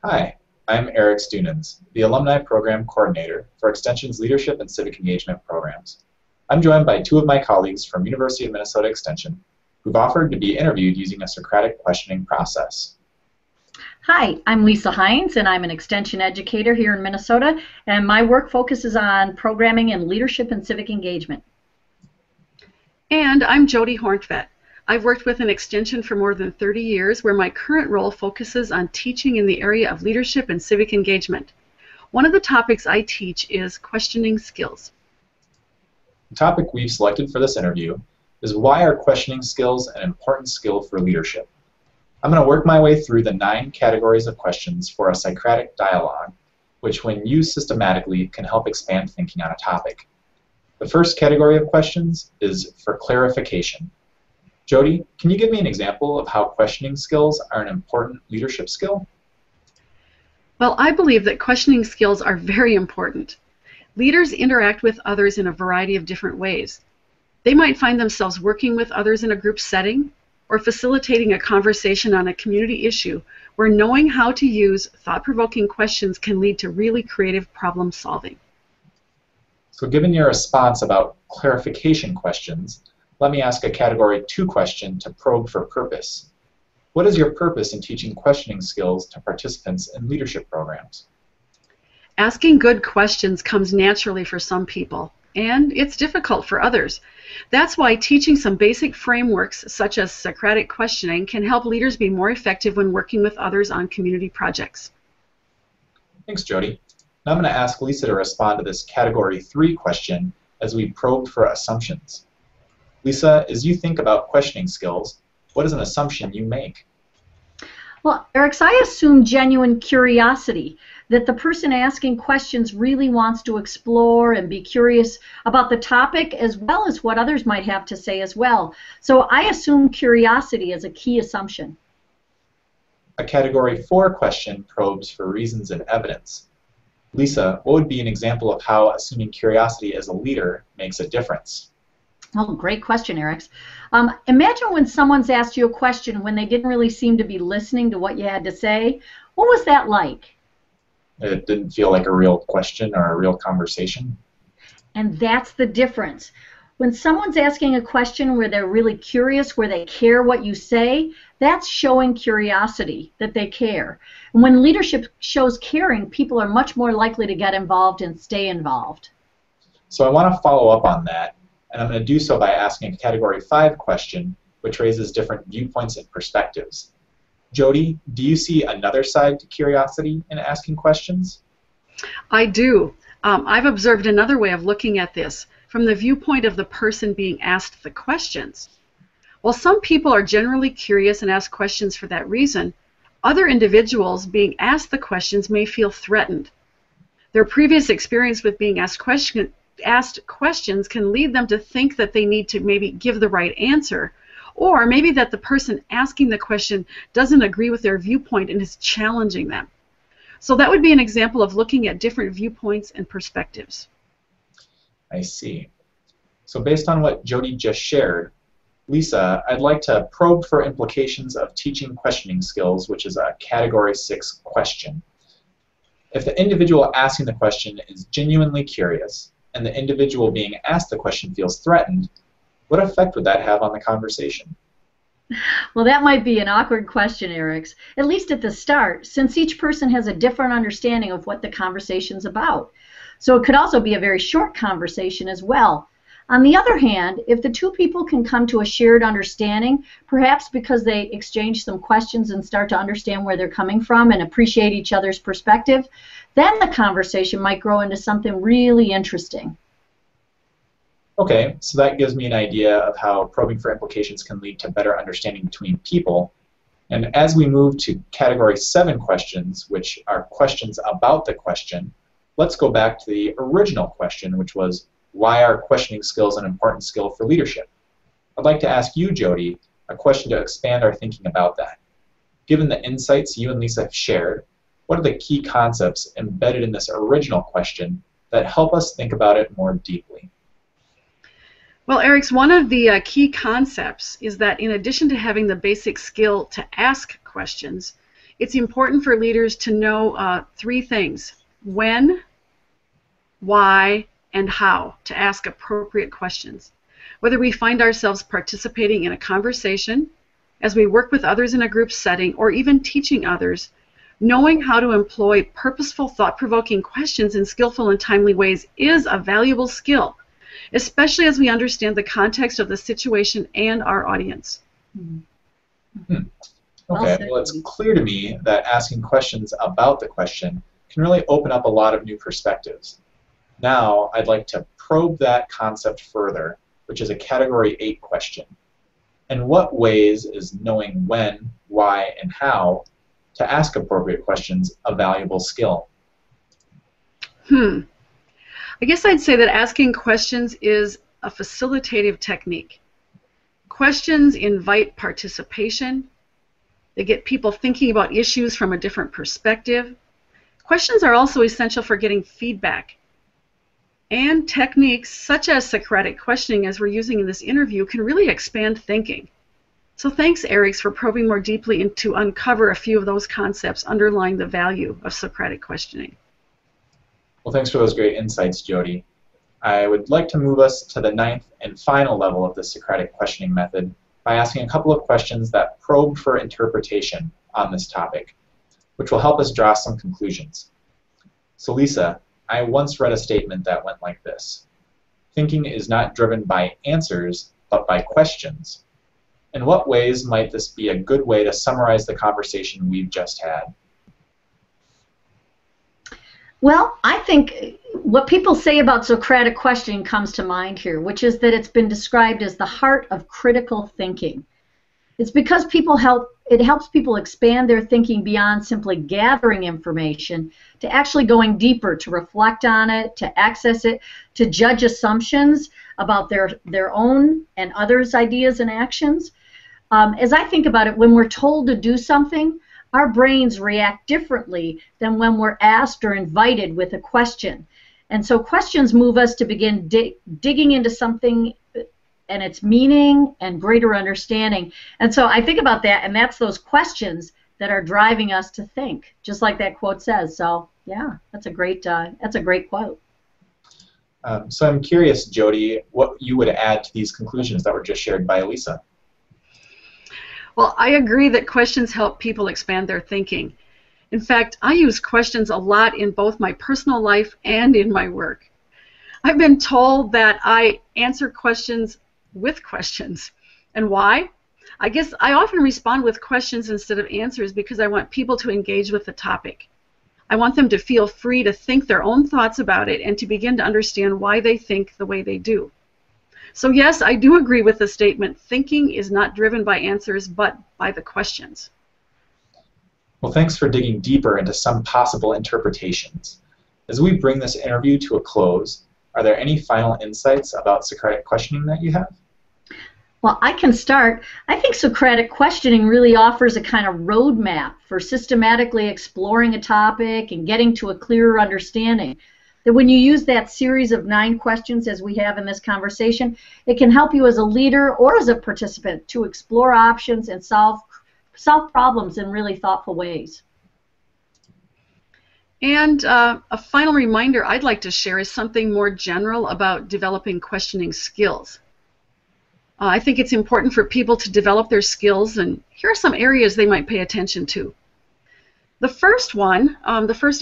Hi, I'm Eric Stunens, the Alumni Program Coordinator for Extension's Leadership and Civic Engagement programs. I'm joined by two of my colleagues from University of Minnesota Extension who've offered to be interviewed using a Socratic questioning process. Hi, I'm Lisa Hines, and I'm an Extension educator here in Minnesota, and my work focuses on programming and leadership and civic engagement. And I'm Jody Horntvedt. I've worked with an Extension for more than 30 years, where my current role focuses on teaching in the area of leadership and civic engagement. One of the topics I teach is questioning skills. The topic we've selected for this interview is why are questioning skills an important skill for leadership? I'm going to work my way through the 9 categories of questions for a Socratic dialogue, which when used systematically can help expand thinking on a topic. The first category of questions is for clarification. Jody, can you give me an example of how questioning skills are an important leadership skill? Well, I believe that questioning skills are very important. Leaders interact with others in a variety of different ways. They might find themselves working with others in a group setting or facilitating a conversation on a community issue where knowing how to use thought-provoking questions can lead to really creative problem solving. So given your response about clarification questions, let me ask a Category 2 question to probe for purpose. What is your purpose in teaching questioning skills to participants in leadership programs? Asking good questions comes naturally for some people, and it's difficult for others. That's why teaching some basic frameworks, such as Socratic questioning, can help leaders be more effective when working with others on community projects. Thanks, Jody. Now I'm going to ask Lisa to respond to this Category 3 question as we probe for assumptions. Lisa, as you think about questioning skills, what is an assumption you make? Well, Eric, I assume genuine curiosity, that the person asking questions really wants to explore and be curious about the topic as well as what others might have to say as well. So I assume curiosity is a key assumption. A Category 4 question probes for reasons and evidence. Lisa, what would be an example of how assuming curiosity as a leader makes a difference? Oh, great question, Eric. Imagine when someone's asked you a question when they didn't really seem to be listening to what you had to say. What was that like? It didn't feel like a real question or a real conversation. And that's the difference. When someone's asking a question where they're really curious, where they care what you say, that's showing curiosity, that they care. And when leadership shows caring, people are much more likely to get involved and stay involved. So I want to follow up on that. And I'm going to do so by asking a Category 5 question, which raises different viewpoints and perspectives. Jody, do you see another side to curiosity in asking questions? I do. I've observed another way of looking at this from the viewpoint of the person being asked the questions. While some people are generally curious and ask questions for that reason, other individuals being asked the questions may feel threatened. Their previous experience with being asked questions can lead them to think that they need to maybe give the right answer, or maybe that the person asking the question doesn't agree with their viewpoint and is challenging them. So that would be an example of looking at different viewpoints and perspectives. I see. So based on what Jody just shared, Lisa, I'd like to probe for implications of teaching questioning skills, which is a Category 6 question. If the individual asking the question is genuinely curious, and the individual being asked the question feels threatened, what effect would that have on the conversation? Well, that might be an awkward question, Eric, at least at the start, since each person has a different understanding of what the conversation's about. So it could also be a very short conversation as well. On the other hand, if the two people can come to a shared understanding, perhaps because they exchange some questions and start to understand where they're coming from and appreciate each other's perspective, then the conversation might grow into something really interesting. Okay, so that gives me an idea of how probing for implications can lead to better understanding between people. And as we move to Category 7 questions, which are questions about the question, let's go back to the original question, which was, why are questioning skills an important skill for leadership? I'd like to ask you, Jody, a question to expand our thinking about that. Given the insights you and Lisa have shared, what are the key concepts embedded in this original question that help us think about it more deeply? Well, Eric, one of the key concepts is that in addition to having the basic skill to ask questions, it's important for leaders to know three things: when, why, and how to ask appropriate questions. Whether we find ourselves participating in a conversation, as we work with others in a group setting, or even teaching others, knowing how to employ purposeful, thought-provoking questions in skillful and timely ways is a valuable skill, especially as we understand the context of the situation and our audience. Hmm. Okay, well, it's clear to me that asking questions about the question can really open up a lot of new perspectives. Now, I'd like to probe that concept further, which is a Category 8 question. In what ways is knowing when, why, and how to ask appropriate questions a valuable skill? I guess I'd say that asking questions is a facilitative technique. Questions invite participation. They get people thinking about issues from a different perspective. Questions are also essential for getting feedback. And techniques such as Socratic questioning, as we're using in this interview, can really expand thinking. So thanks, Eriks, for probing more deeply to uncover a few of those concepts underlying the value of Socratic questioning. Well, thanks for those great insights, Jody. I would like to move us to the 9th and final level of the Socratic questioning method by asking a couple of questions that probe for interpretation on this topic, which will help us draw some conclusions. So Lisa, I once read a statement that went like this: thinking is not driven by answers, but by questions. In what ways might this be a good way to summarize the conversation we've just had? Well, I think what people say about Socratic questioning comes to mind here, which is that it's been described as the heart of critical thinking. It's because it helps people expand their thinking beyond simply gathering information to actually going deeper, to reflect on it, to access it, to judge assumptions about their own and others' ideas and actions. As I think about it, when we're told to do something, our brains react differently than when we're asked or invited with a question. And so questions move us to begin digging into something and its meaning and greater understanding. And so I think about that, and that's those questions that are driving us to think, just like that quote says. So yeah, that's a great quote. So I'm curious, Jody, what you would add to these conclusions that were just shared by Elisa. Well, I agree that questions help people expand their thinking. In fact, I use questions a lot in both my personal life and in my work. I've been told that I answer questions with questions. And why? I guess I often respond with questions instead of answers because I want people to engage with the topic. I want them to feel free to think their own thoughts about it and to begin to understand why they think the way they do. So yes, I do agree with the statement, thinking is not driven by answers, but by the questions. Well, thanks for digging deeper into some possible interpretations. As we bring this interview to a close, are there any final insights about Socratic questioning that you have? Well, I can start. I think Socratic questioning really offers a kind of roadmap for systematically exploring a topic and getting to a clearer understanding. That when you use that series of 9 questions as we have in this conversation, it can help you as a leader or as a participant to explore options and solve problems in really thoughtful ways. And a final reminder I'd like to share is something more general about developing questioning skills. I think it's important for people to develop their skills, and here are some areas they might pay attention to. The first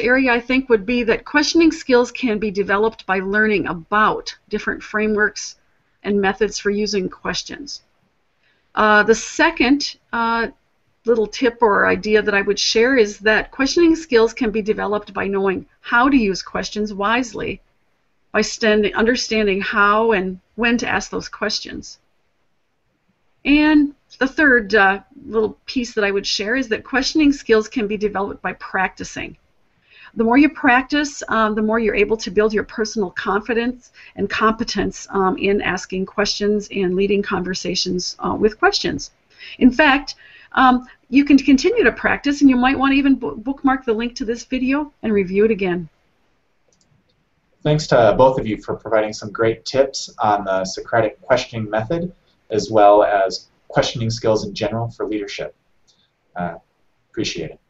area I think would be that questioning skills can be developed by learning about different frameworks and methods for using questions. The second little tip or idea that I would share is that questioning skills can be developed by knowing how to use questions wisely, by understanding how and when to ask those questions. And the third little piece that I would share is that questioning skills can be developed by practicing. The more you practice, the more you're able to build your personal confidence and competence in asking questions and leading conversations with questions. In fact, you can continue to practice, and you might want to even bookmark the link to this video and review it again. Thanks to both of you for providing some great tips on the Socratic questioning method, as well as questioning skills in general for leadership. Appreciate it.